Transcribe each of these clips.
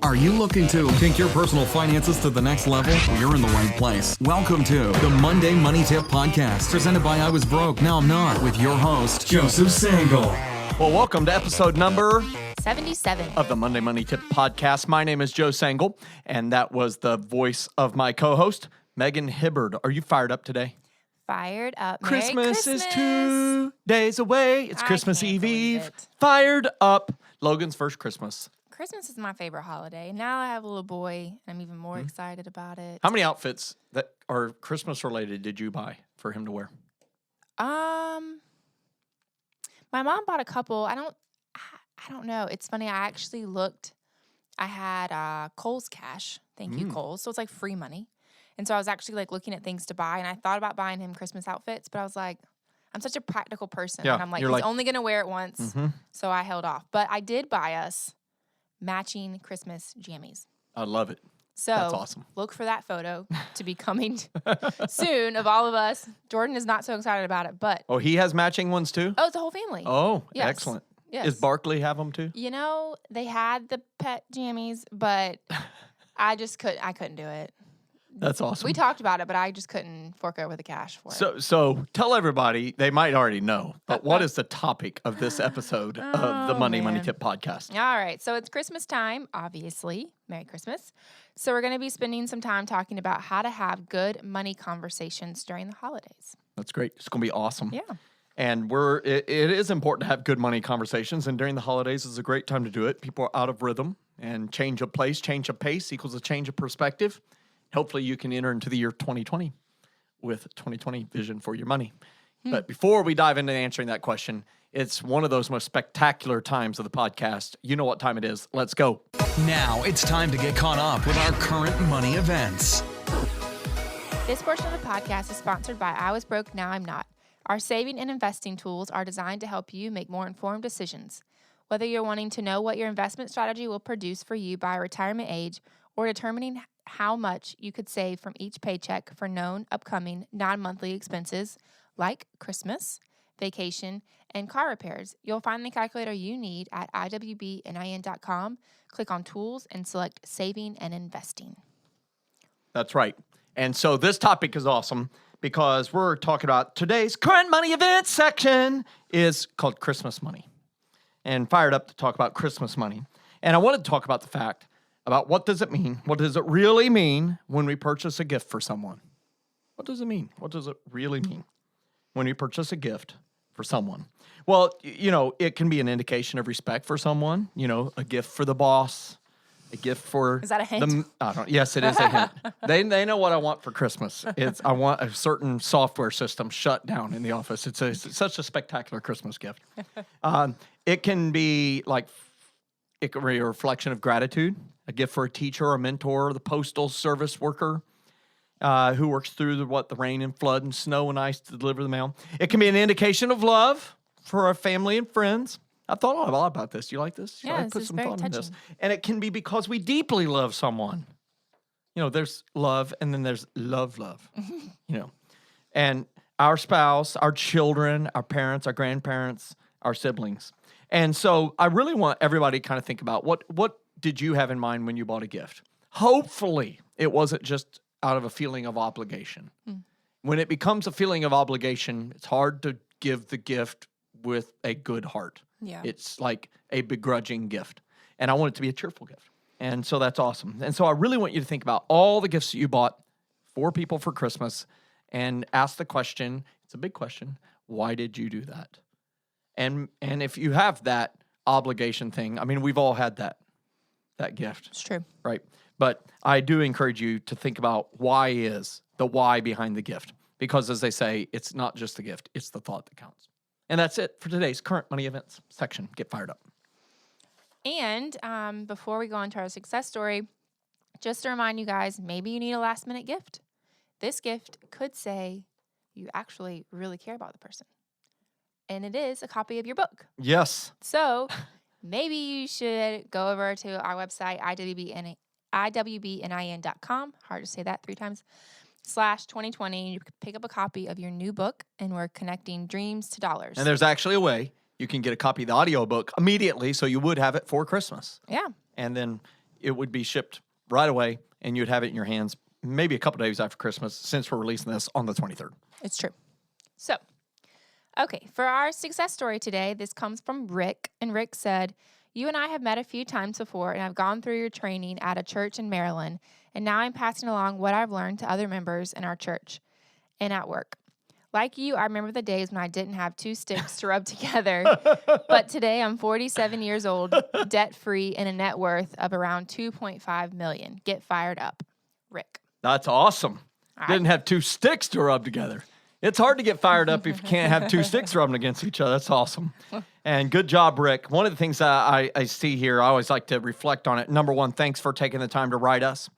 Are you looking to take your personal finances to the next level? Well, you're in the right place. Welcome to the Monday Money Tip Podcast, presented by I Was Broke, Now I'm Not, with your host, Joseph Sangle. Well, welcome to episode number 77 of the Monday Money Tip Podcast. My name is Joe Sangle, and that was the voice of my co-host, Megan Hibbard. Are you fired up today? Fired up. Christmas is 2 days away. It's Christmas can't Eve. believe it. Fired up. Logan's first Christmas. Christmas is my favorite holiday. Now I have a little boy, and I'm even more excited about it. How many outfits that are Christmas related did you buy for him to wear? My mom bought a couple. I don't know. It's funny. I actually looked. I had Kohl's Cash. Thank you, Kohl's. So it's like free money. And so I was actually like looking at things to buy, and I thought about buying him Christmas outfits, but I was like, I'm such a practical person. Yeah, and I'm like, you're he's like- only going to wear it once. So I held off. But I did buy us matching Christmas jammies. I love it. So That's awesome. Look for that photo to be coming soon of all of us. Jordan is not so excited about it, but Oh, he has matching ones too? it's the whole family. Oh, Yes. excellent. Yes. Does Barkley have them too? You know, they had the pet jammies, but I couldn't do it. That's awesome. We talked about it, but I just couldn't fork over the cash for it. So tell everybody, they might already know, but what is the topic of this episode of the Money Money man. Tip Podcast? All right, so it's Christmas time, obviously. Merry Christmas. So we're going to be spending some time talking about how to have good money conversations during the holidays. That's great. It's going to be awesome. Yeah. And it is important to have good money conversations, and during the holidays is a great time to do it. People are out of rhythm, and change of place, change of pace equals a change of perspective. Hopefully you can enter into the year 2020 with 2020 vision for your money. But before we dive into answering that question, it's one of those most spectacular times of the podcast. You know what time it is. Let's go. Now it's time to get caught up with our current money events. This portion of the podcast is sponsored by I Was Broke, Now I'm Not. Our saving and investing tools are designed to help you make more informed decisions. Whether you're wanting to know what your investment strategy will produce for you by retirement age or determining how much you could save from each paycheck for known, upcoming, non-monthly expenses like Christmas, vacation, and car repairs, you'll find the calculator you need at iwbnin.com. Click on Tools and select Saving and Investing. That's right. And so this topic is awesome because we're talking about today's current money event section is called Christmas money. And fired up to talk about Christmas money. And I wanted to talk about the fact about what does it mean? What does it really mean when we purchase a gift for someone? What does it mean? What does it really mean when we purchase a gift for someone? Well, it can be an indication of respect for someone, a gift for the boss, a gift for... Is that a hint? Yes, it is a hint. They know what I want for Christmas. I want a certain software system shut down in the office. It's such a spectacular Christmas gift. It can be a reflection of gratitude, a gift for a teacher or a mentor, or the postal service worker who works through the rain and flood and snow and ice to deliver the mail. It can be an indication of love for our family and friends. I've thought a lot about this. Do you like this? Yeah, I this put is some very thought into this. touching. And it can be because we deeply love someone. There's love and then there's love. And our spouse, our children, our parents, our grandparents, our siblings. And so I really want everybody to kind of think about what did you have in mind when you bought a gift? Hopefully it wasn't just out of a feeling of obligation. When it becomes a feeling of obligation, it's hard to give the gift with a good heart. Yeah. It's like a begrudging gift. And I want it to be a cheerful gift. And so that's awesome. And so I really want you to think about all the gifts that you bought for people for Christmas and ask the question, it's a big question, why did you do that? And if you have that obligation thing, I mean, we've all had that gift. It's true. Right. But I do encourage you to think about the why behind the gift. Because as they say, it's not just the gift, it's the thought that counts. And that's it for today's current money events section. Get fired up. And before we go on to our success story, just to remind you guys, maybe you need a last minute gift. This gift could say you actually really care about the person. And it is a copy of your book. Yes. So maybe you should go over to our website, iwbnin.com. Hard to say that 3 times. /2020. You can pick up a copy of your new book, and we're connecting dreams to dollars. And there's actually a way you can get a copy of the audio book immediately, so you would have it for Christmas. Yeah. And then it would be shipped right away, and you'd have it in your hands maybe a couple days after Christmas, since we're releasing this on the 23rd. It's true. So, okay, for our success story today, this comes from Rick. And Rick said, "You and I have met a few times before, and I've gone through your training at a church in Maryland. And now I'm passing along what I've learned to other members in our church and at work. Like you, I remember the days when I didn't have two sticks to rub together. But today I'm 47 years old, debt-free, and a net worth of around $2.5 million. Get fired up." Rick. That's awesome. Didn't have two sticks to rub together. It's hard to get fired up if you can't have two sticks rubbing against each other. That's awesome. And good job, Rick. One of the things I see here, I always like to reflect on it. Number one, thanks for taking the time to write us.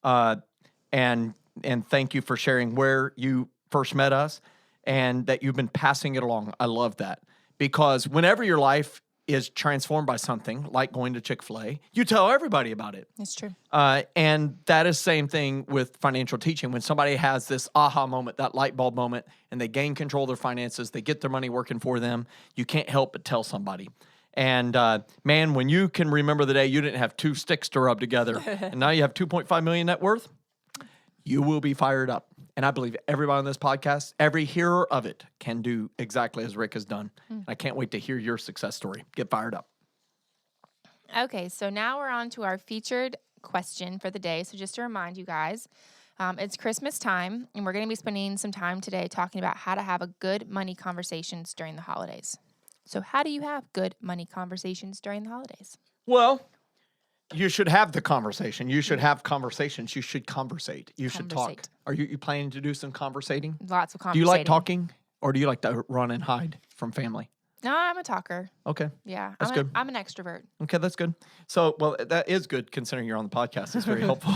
And thank you for sharing where you first met us and that you've been passing it along. I love that. Because whenever your life is transformed by something, like going to Chick-fil-A, you tell everybody about it. It's true. And that is the same thing with financial teaching. When somebody has this aha moment, that light bulb moment, and they gain control of their finances, they get their money working for them, you can't help but tell somebody. And man, when you can remember the day you didn't have two sticks to rub together, and now you have $2.5 million net worth, you will be fired up. And I believe everybody on this podcast, every hearer of it, can do exactly as Rick has done. And I can't wait to hear your success story. Get fired up. Okay, so now we're on to our featured question for the day. So just to remind you guys, it's Christmas time, and we're going to be spending some time today talking about how to have a good money conversations during the holidays. So how do you have good money conversations during the holidays? Well, you should have the conversation. You should have conversations. You should conversate. You should talk. Conversate. Are you planning to do some conversating? Lots of conversating. Do you like talking, or do you like to run and hide from family? No, I'm a talker. Okay. Yeah, That's good. I'm an extrovert. Okay, that's good. So, well, that is good considering you're on the podcast. It's very helpful.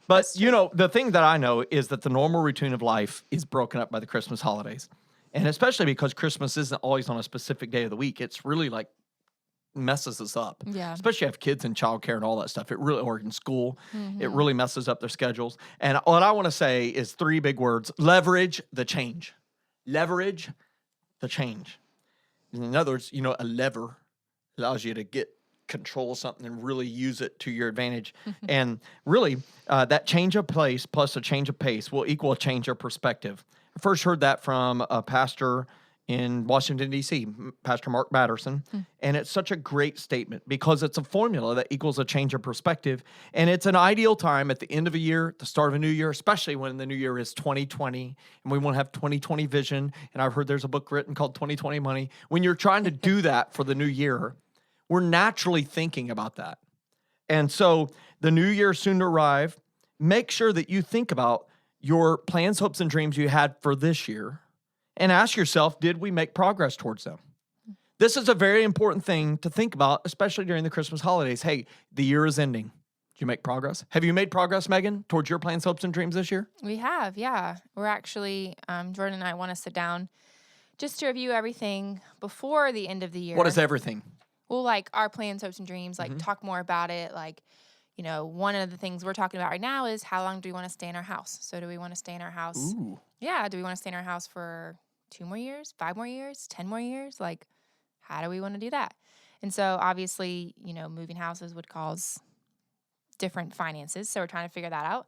But, you know, the thing that I know is that the normal routine of life is broken up by the Christmas holidays. And especially because Christmas isn't always on a specific day of the week. It's really like messes us up. Yeah. Especially if you have kids in childcare and all that stuff. It really, or in school, it really messes up their schedules. And what I want to say is three big words: leverage the change. Leverage the change. In other words, you know, a lever allows you to get control something and really use it to your advantage. And really, that change of place plus a change of pace will equal a change of perspective. I first heard that from a pastor in Washington, D.C., Pastor Mark Batterson. And it's such a great statement because it's a formula that equals a change of perspective. And it's an ideal time at the end of a year, the start of a new year, especially when the new year is 2020 and we want to have 2020 vision. And I've heard there's a book written called 2020 Money. When you're trying to do that for the new year, we're naturally thinking about that. And so the new year is soon to arrive. Make sure that you think about your plans, hopes, and dreams you had for this year. And ask yourself, did we make progress towards them? This is a very important thing to think about, especially during the Christmas holidays. Hey, the year is ending. Did you make progress? Have you made progress, Megan, towards your plans, hopes, and dreams this year? We have, yeah. We're actually, Jordan and I want to sit down just to review everything before the end of the year. What is everything? Well, like our plans, hopes, and dreams, like talk more about it. Like, you know, one of the things we're talking about right now is how long do we want to stay in our house? So do we want to stay in our house? Ooh. Yeah, do we want to stay in our house for 2 more years, 5 more years, 10 more years? Like, how do we want to do that? And so obviously, you know, moving houses would cause different finances. So we're trying to figure that out.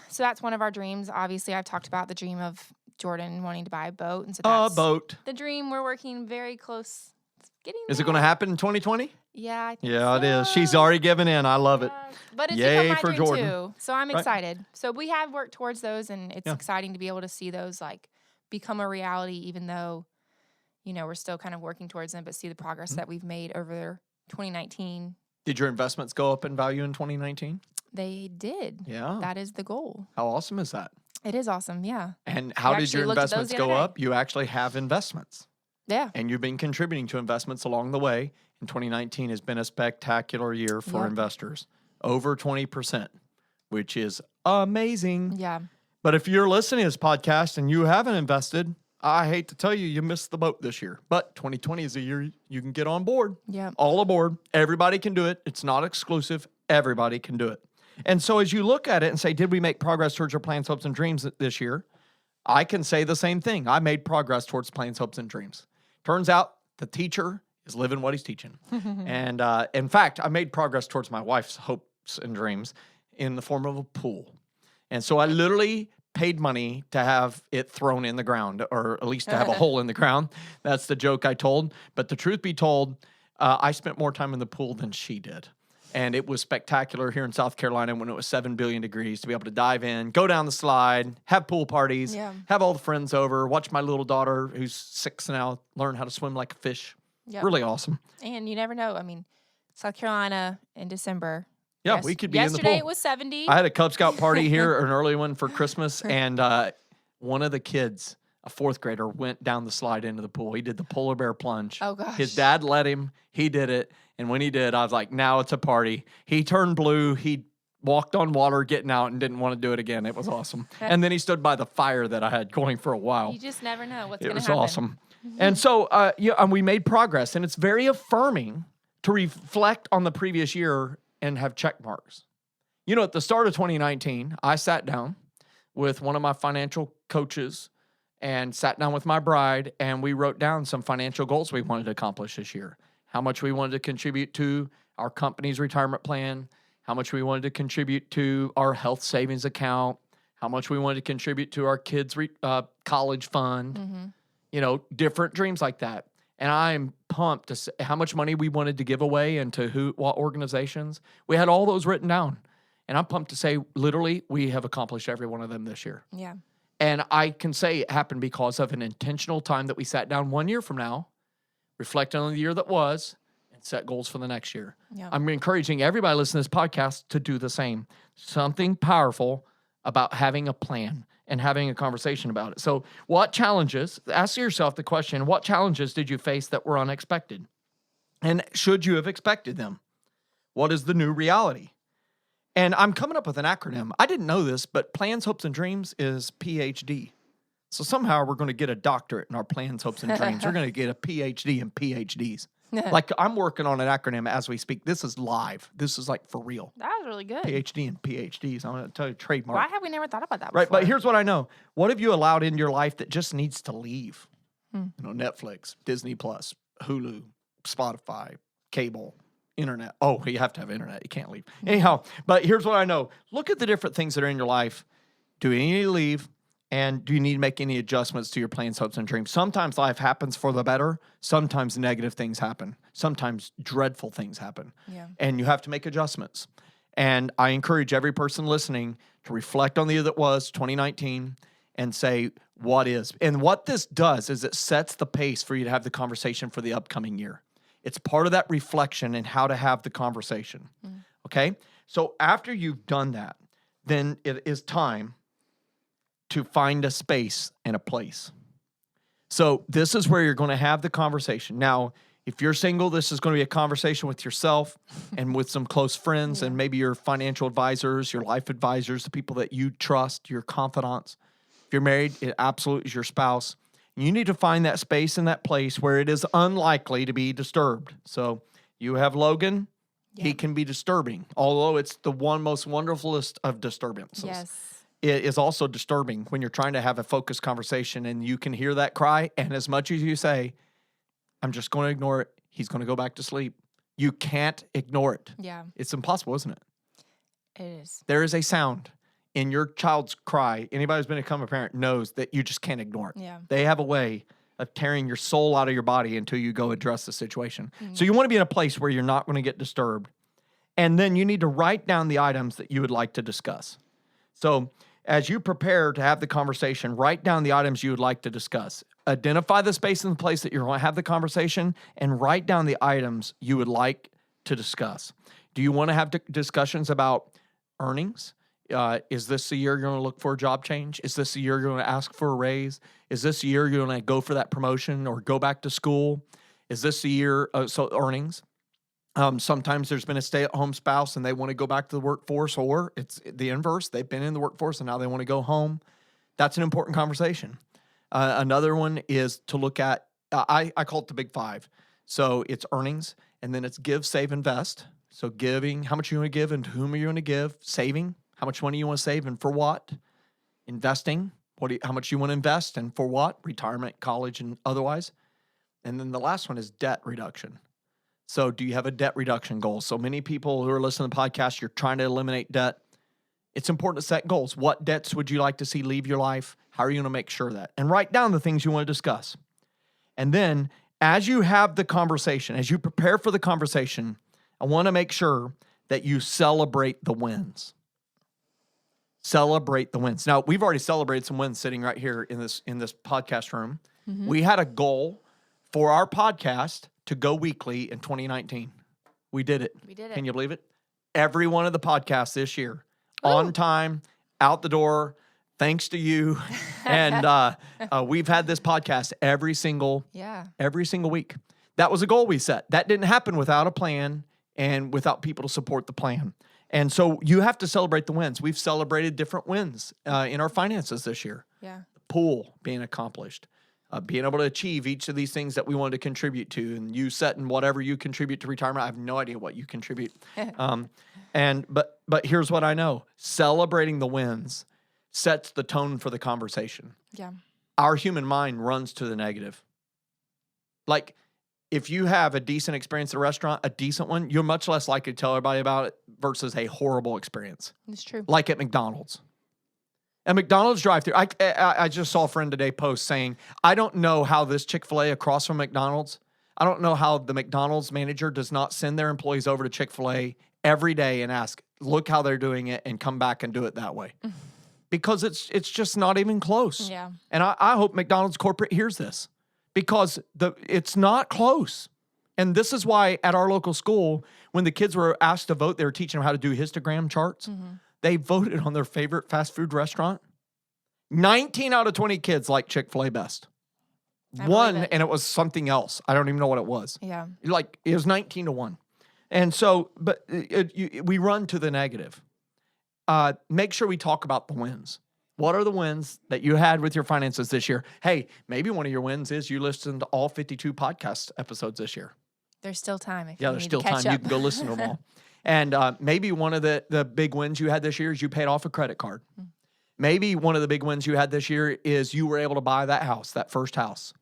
So that's one of our dreams. Obviously, I've talked about the dream of Jordan wanting to buy a boat. And so that's A boat. the dream. We're working very close. It's getting Is it there. going to happen in 2020? Yeah, I think Yeah, it is. so. She's already given in. I love it. Yes. But it's Yay become my for dream Jordan. too. So I'm Right. excited. So we have worked towards those, and it's Yeah. exciting to be able to see those like become a reality, even though, you know, we're still kind of working towards them, but see the progress that we've made over 2019. Did your investments go up in value in 2019? They did. Yeah. That is the goal. How awesome is that? It is awesome. Yeah. And how did actually your looked at those investments the go other day. up? You actually have investments. Yeah. And you've been contributing to investments along the way. And 2019 has been a spectacular year for Yep. investors. Over 20%, which is amazing. Yeah. But if you're listening to this podcast and you haven't invested, I hate to tell you, you missed the boat this year. But 2020 is a year you can get on board. Yeah. All aboard. Everybody can do it. It's not exclusive. Everybody can do it. And so as you look at it and say, did we make progress towards your plans, hopes, and dreams this year? I can say the same thing. I made progress towards plans, hopes, and dreams. Turns out the teacher is living what he's teaching. And in fact, I made progress towards my wife's hopes and dreams in the form of a pool. And so I literally paid money to have it thrown in the ground, or at least to have a hole in the ground. That's the joke I told. But the truth be told, I spent more time in the pool than she did. And it was spectacular here in South Carolina when it was 7 billion degrees to be able to dive in, go down the slide, have pool parties, have all the friends over, watch my little daughter, who's 6 now, learn how to swim like a fish. Yep. Really awesome. And you never know. I mean, South Carolina in December. Yeah, we could be in the pool. Yesterday it was 70. I had a Cub Scout party here, an early one for Christmas, and one of the kids, a 4th grader, went down the slide into the pool. He did the polar bear plunge. Oh, gosh. His dad let him. He did it. And when he did, I was like, now it's a party. He turned blue. He walked on water getting out and didn't want to do it again. It was awesome. And then he stood by the fire that I had going for a while. You just never know what's going to It was happen. awesome. And so and we made progress. And it's very affirming to reflect on the previous year and have check marks. You know, at the start of 2019, I sat down with one of my financial coaches and sat down with my bride, and we wrote down some financial goals we wanted to accomplish this year. How much we wanted to contribute to our company's retirement plan, how much we wanted to contribute to our health savings account, how much we wanted to contribute to our kids' college fund, you know, different dreams like that. And I'm pumped to say how much money we wanted to give away and to what organizations. We had all those written down. And I'm pumped to say, literally, we have accomplished every one of them this year. Yeah. And I can say it happened because of an intentional time that we sat down 1 year from now, reflected on the year that was, and set goals for the next year. Yeah. I'm encouraging everybody listening to this podcast to do the same. Something powerful about having a plan and having a conversation about it. So what challenges, ask yourself the question, what challenges did you face that were unexpected? And should you have expected them? What is the new reality? And I'm coming up with an acronym. I didn't know this, but Plans, Hopes, and Dreams is PhD. So somehow we're going to get a doctorate in our plans, hopes, and dreams. We're going to get a PhD in PhDs. Like I'm working on an acronym as we speak. This is live. This is like for real. That was really good. PhD and PhDs. I'm going to tell you trademark. Why have we never thought about that before? Right, but here's what I know. What have you allowed in your life that just needs to leave? You know, Netflix, Disney Plus, Hulu, Spotify, cable, internet. Oh, you have to have internet. You can't leave. Anyhow, but here's what I know. Look at the different things that are in your life. Do you need to leave? And do you need to make any adjustments to your plans, hopes, and dreams? Sometimes life happens for the better. Sometimes negative things happen. Sometimes dreadful things happen. Yeah. And you have to make adjustments. And I encourage every person listening to reflect on the year that was, 2019, and say, what is? And what this does is it sets the pace for you to have the conversation for the upcoming year. It's part of that reflection and how to have the conversation. Okay? So after you've done that, then it is time to find a space and a place. So this is where you're going to have the conversation. Now, if you're single, this is going to be a conversation with yourself and with some close friends and maybe your financial advisors, your life advisors, the people that you trust, your confidants. If you're married, it absolutely is your spouse. You need to find that space and that place where it is unlikely to be disturbed. So you have Logan. He can be disturbing, although it's the most wonderfulest of disturbances. Yes. It is also disturbing when you're trying to have a focused conversation and you can hear that cry. And as much as you say, I'm just going to ignore it, he's going to go back to sleep. You can't ignore it. Yeah. It's impossible, isn't it? It is. There is a sound in your child's cry. Anybody who's become a parent knows that you just can't ignore it. Yeah. They have a way of tearing your soul out of your body until you go address the situation. So you want to be in a place where you're not going to get disturbed. And then you need to write down the items that you would like to discuss. So as you prepare to have the conversation, write down the items you would like to discuss. Identify the space and the place that you're going to have the conversation and write down the items you would like to discuss. Do you want to have discussions about earnings? Is this the year you're going to look for a job change? Is this the year you're going to ask for a raise? Is this the year you're going to go for that promotion or go back to school? Is this the year, so earnings? Sometimes there's been a stay-at-home spouse and they want to go back to the workforce, or it's the inverse. They've been in the workforce and now they want to go home. That's an important conversation. Another one is to look at, I call it the big five. So it's earnings, and then it's give, save, invest. So giving, how much you want to give and to whom are you going to give? Saving, how much money you want to save and for what? Investing, how much you want to invest and for what? Retirement, college, and otherwise. And then the last one is debt reduction. So do you have a debt reduction goal? So many people who are listening to the podcast, you're trying to eliminate debt. It's important to set goals. What debts would you like to see leave your life? How are you going to make sure of that? And write down the things you want to discuss. And then as you have the conversation, as you prepare for the conversation, I want to make sure that you celebrate the wins. Celebrate the wins. Now, we've already celebrated some wins sitting right here in this podcast room. Mm-hmm. We had a goal for our podcast to go weekly in 2019. We did it. We did it. Can you believe it? Every one of the podcasts this year, on time, out the door, thanks to you. And we've had this podcast every single week. That was a goal we set. That didn't happen without a plan and without people to support the plan. And so you have to celebrate the wins. We've celebrated different wins in our finances this year. Yeah. The pool being accomplished, being able to achieve each of these things that we wanted to contribute to, and you setting whatever you contribute to retirement. I have no idea what you contribute. But here's what I know. Celebrating the wins sets the tone for the conversation. Yeah. Our human mind runs to the negative. Like, if you have a decent experience at a restaurant, a decent one, you're much less likely to tell everybody about it versus a horrible experience. It's true. Like at McDonald's. A McDonald's drive-thru. I just saw a friend today post saying, I don't know how this Chick-fil-A across from McDonald's, I don't know how the McDonald's manager does not send their employees over to Chick-fil-A every day and ask, look how they're doing it, and come back and do it that way. Because it's just not even close. Yeah. And I hope McDonald's corporate hears this. Because it's not close. And this is why at our local school, when the kids were asked to vote, they were teaching them how to do histogram charts. Mm-hmm. They voted on their favorite fast food restaurant. 19 out of 20 kids like Chick-fil-A best. One, and it was something else. I don't even know what it was. Yeah. Like, it was 19-1. And so, but we run to the negative. Make sure we talk about the wins. What are the wins that you had with your finances this year? Hey, maybe one of your wins is you listened to all 52 podcast episodes this year. There's still time. There's still time. You can go listen to them all. And maybe one of the big wins you had this year is you paid off a credit card. Maybe one of the big wins you had this year is you were able to buy that house, that first house.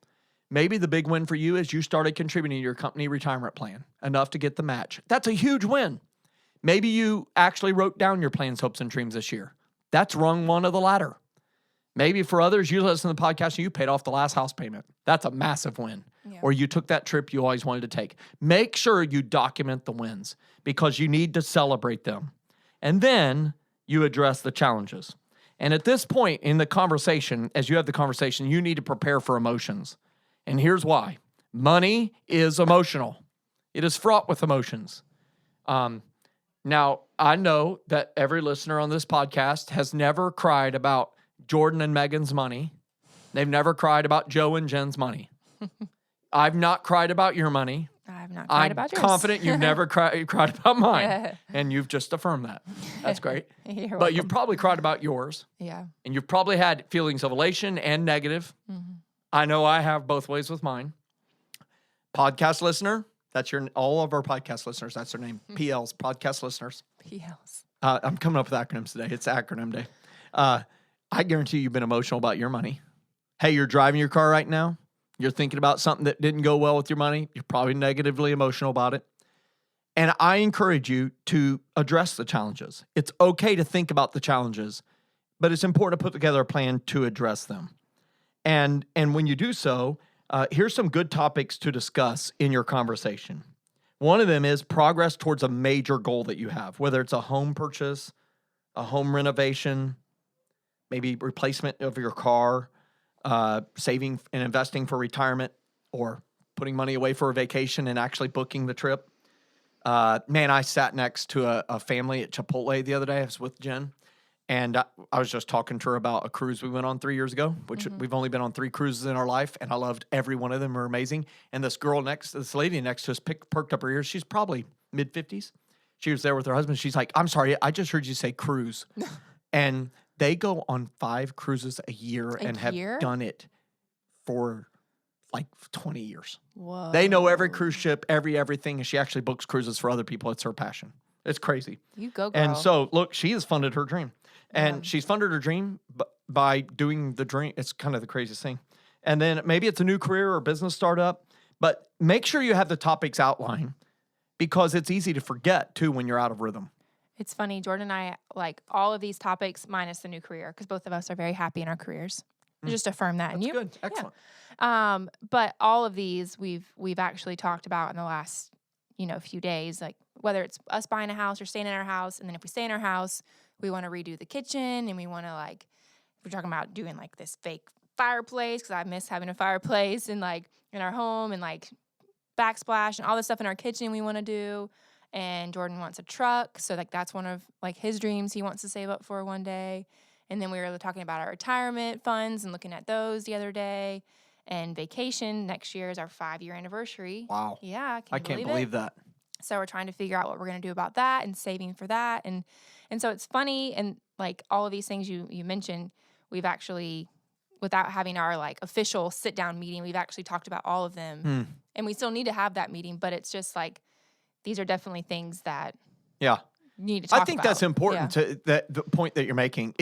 Maybe the big win for you is you started contributing to your company retirement plan enough to get the match. That's a huge win. Maybe you actually wrote down your plans, hopes, and dreams this year. That's rung one of the ladder. Maybe for others, you listen to the podcast and you paid off the last house payment. That's a massive win. Yeah. Or you took that trip you always wanted to take. Make sure you document the wins because you need to celebrate them. And then you address the challenges. And at this point in the conversation, as you have the conversation, you need to prepare for emotions. And here's why. Money is emotional. It is fraught with emotions. Now, I know that every listener on this podcast has never cried about Jordan and Megan's money. They've never cried about Joe and Jen's money. I've not cried about your money. I've not cried about yours. I'm confident you've never cried about mine. And you've just affirmed that. That's great. But you've probably cried about yours. Yeah. And you've probably had feelings of elation and negative. Mm-hmm. I know I have both ways with mine. Podcast listener. That's all of our podcast listeners. That's their name. PLs, podcast listeners. PLs. I'm coming up with acronyms today. It's acronym day. I guarantee you've been emotional about your money. Hey, you're driving your car right now. You're thinking about something that didn't go well with your money. You're probably negatively emotional about it. And I encourage you to address the challenges. It's okay to think about the challenges, but it's important to put together a plan to address them. And when you do so, here's some good topics to discuss in your conversation. One of them is progress towards a major goal that you have, whether it's a home purchase, a home renovation, maybe replacement of your car, saving and investing for retirement, or putting money away for a vacation and actually booking the trip. Man, I sat next to a family at Chipotle the other day. I was with Jen. And I was just talking to her about a cruise we went on 3 years ago, which we've only been on 3 cruises in our life, and I loved every one of them. Were amazing. And this lady next to us perked up her ears. She's probably mid-50s. She was there with her husband. She's like, I'm sorry, I just heard you say cruise. And they go on 5 cruises a year and have done it for like 20 years. Whoa. They know every cruise ship, everything, and she actually books cruises for other people. It's her passion. It's crazy. You go, girl. And so, look, she has funded her dream. And she's funded her dream by doing the dream. It's kind of the craziest thing. And then maybe it's a new career or business startup. But make sure you have the topics outlined because it's easy to forget, too, when you're out of rhythm. It's funny, Jordan and I like all of these topics minus the new career because both of us are very happy in our careers. Just affirm that in That's you. good. Excellent. But all of these we've actually talked about in the last, few days, like whether it's us buying a house or staying in our house. And then if we stay in our house, we want to redo the kitchen and we want to we're talking about doing like this fake fireplace because I miss having a fireplace and like in our home and like backsplash and all the stuff in our kitchen we want to do. And Jordan wants a truck. So like that's one of like his dreams he wants to save up for one day. And then we were talking about our retirement funds and looking at those the other day. And vacation next year is our 5-year anniversary. Wow. Yeah, I can't believe that. So we're trying to figure out what we're going to do about that and saving for that. And so it's funny. And like all of these things you mentioned, we've actually, without having our like official sit down meeting, we've actually talked about all of them. And we still need to have that meeting, but it's just like, these are definitely things that Yeah. you need to talk about. I think that's important to the point that you're making.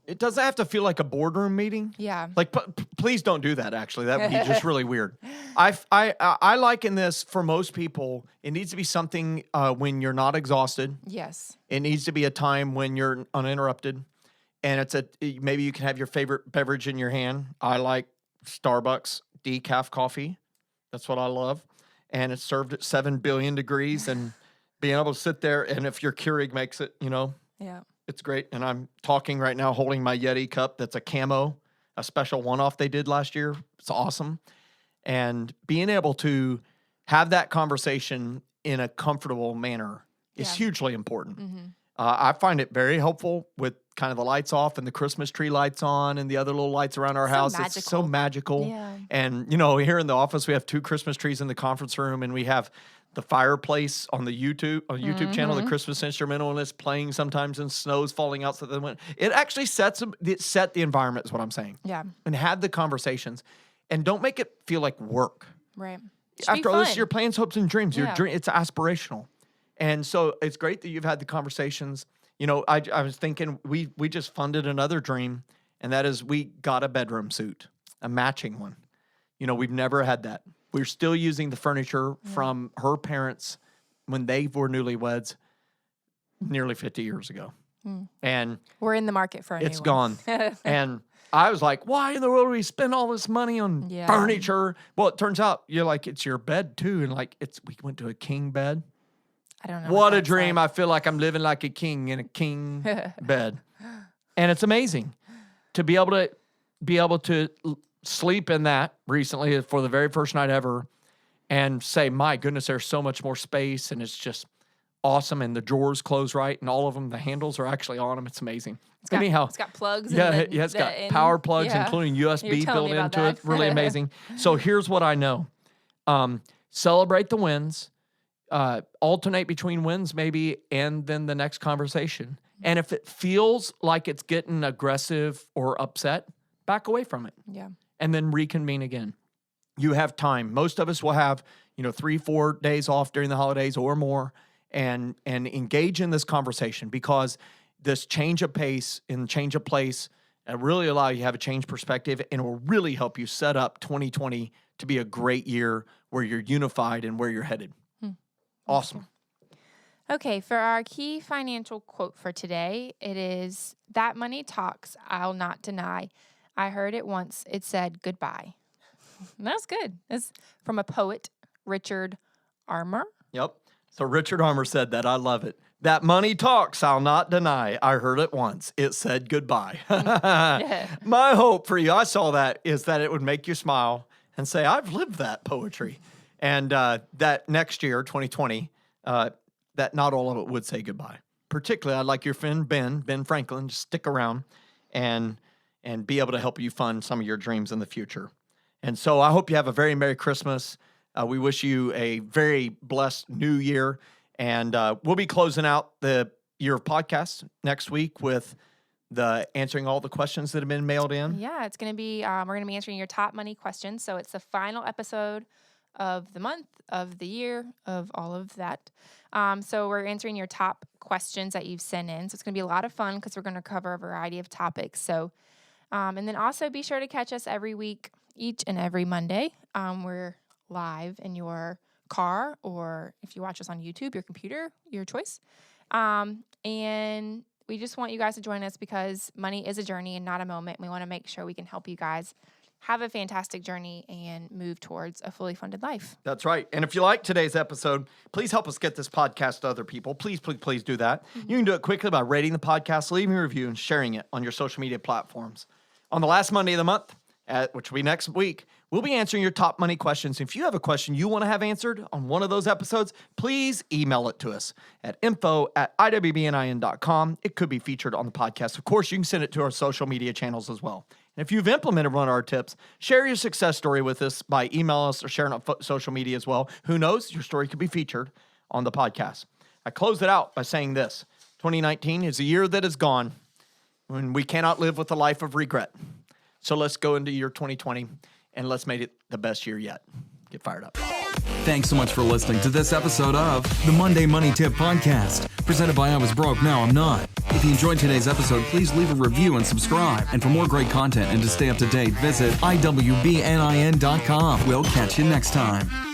It doesn't have to feel like a boardroom meeting. Yeah. Like, please don't do that, actually. That would be just really weird. I liken this for most people. It needs to be something when you're not exhausted. Yes. It needs to be a time when you're uninterrupted. And maybe you can have your favorite beverage in your hand. I like Starbucks decaf coffee. That's what I love. And it's served at 7 billion degrees. And being able to sit there, and if your Keurig makes it, Yeah. it's great. And I'm talking right now, holding my Yeti cup that's a camo, a special one-off they did last year. It's awesome. And being able to have that conversation in a comfortable manner is hugely important. Mm-hmm. I find it very helpful with kind of the lights off and the Christmas tree lights on and the other little lights around our house. Magical. It's so magical. Yeah. And, here in the office, we have 2 Christmas trees in the conference room, and we have the fireplace on the YouTube channel, the Christmas instrumentalist playing sometimes, and snow's falling out. So it actually set the environment, is what I'm saying. Yeah. And have the conversations, and don't make it feel like work. Right. After all, this is your plans, hopes, and dreams. Yeah. It's aspirational. And so it's great that you've had the conversations. I was thinking we just funded another dream, and that is we got a bedroom suite, a matching one. We've never had that. We're still using the furniture from her parents when they were newlyweds nearly 50 years ago. And We're in the market for a new it's one. gone. And I was like, why in the world do we spend all this money on furniture? Well, it turns out it's your bed too. And we went to a king bed. I don't know. What a dream. I feel like I'm living like a king in a king bed. And it's amazing to be able to sleep in that recently for the very first night ever and say, my goodness, there's so much more space and it's just awesome. And the drawers close right and all of them, the handles are actually on them. It's amazing. It's got plugs. It's got power plugs, including USB built into it. Really amazing. So here's what I know. Celebrate the wins. Alternate between wins maybe, and then the next conversation. And if it feels like it's getting aggressive or upset, back away from it. Yeah. And then reconvene again. You have time. Most of us will have, 3-4 days off during the holidays or more, and engage in this conversation, because this change of pace and change of place really allow you to have a change perspective, and will really help you set up 2020 to be a great year where you're unified and where you're headed. Awesome. Okay, for our key financial quote for today, it is, "That money talks, I'll not deny. I heard it once, it said goodbye." That's good. It's from a poet, Richard Armour. Yep. So Richard Armour said that. I love it. "That money talks, I'll not deny. I heard it once, it said goodbye." My hope for you, I saw that, is that it would make you smile and say, I've lived that poetry. And that next year, 2020, that not all of it would say goodbye. Particularly, I'd like your friend Ben Franklin, to stick around and be able to help you fund some of your dreams in the future. And so I hope you have a very Merry Christmas. We wish you a very blessed New Year. And we'll be closing out the year of podcasts next week with answering all the questions that have been mailed in. Yeah, it's going to be, we're going to be answering your top money questions. So it's the final episode of the month, of the year, of all of that. So we're answering your top questions that you've sent in. So it's going to be a lot of fun because we're going to cover a variety of topics. So, and then also be sure to catch us every week, each and every Monday. We're live in your car, or if you watch us on YouTube, your computer, your choice. And we just want you guys to join us because money is a journey and not a moment. We want to make sure we can help you guys have a fantastic journey and move towards a fully funded life. That's right. And if you like today's episode, please help us get this podcast to other people. Please do that. You can do it quickly by rating the podcast, leaving a review, and sharing it on your social media platforms. On the last Monday of the month, which will be next week, we'll be answering your top money questions. If you have a question you want to have answered on one of those episodes, please email it to us at info@iwbnin.com. It could be featured on the podcast. Of course, you can send it to our social media channels as well. And if you've implemented one of our tips, share your success story with us by email us or sharing on social media as well. Who knows? Your story could be featured on the podcast. I close it out by saying this. 2019 is a year that is gone when we cannot live with a life of regret. So let's go into year 2020 and let's make it the best year yet. Get fired up. Thanks so much for listening to this episode of the Monday Money Tip Podcast, presented by I Was Broke, Now I'm Not. If you enjoyed today's episode, please leave a review and subscribe. And for more great content and to stay up to date, visit iwbnin.com. We'll catch you next time.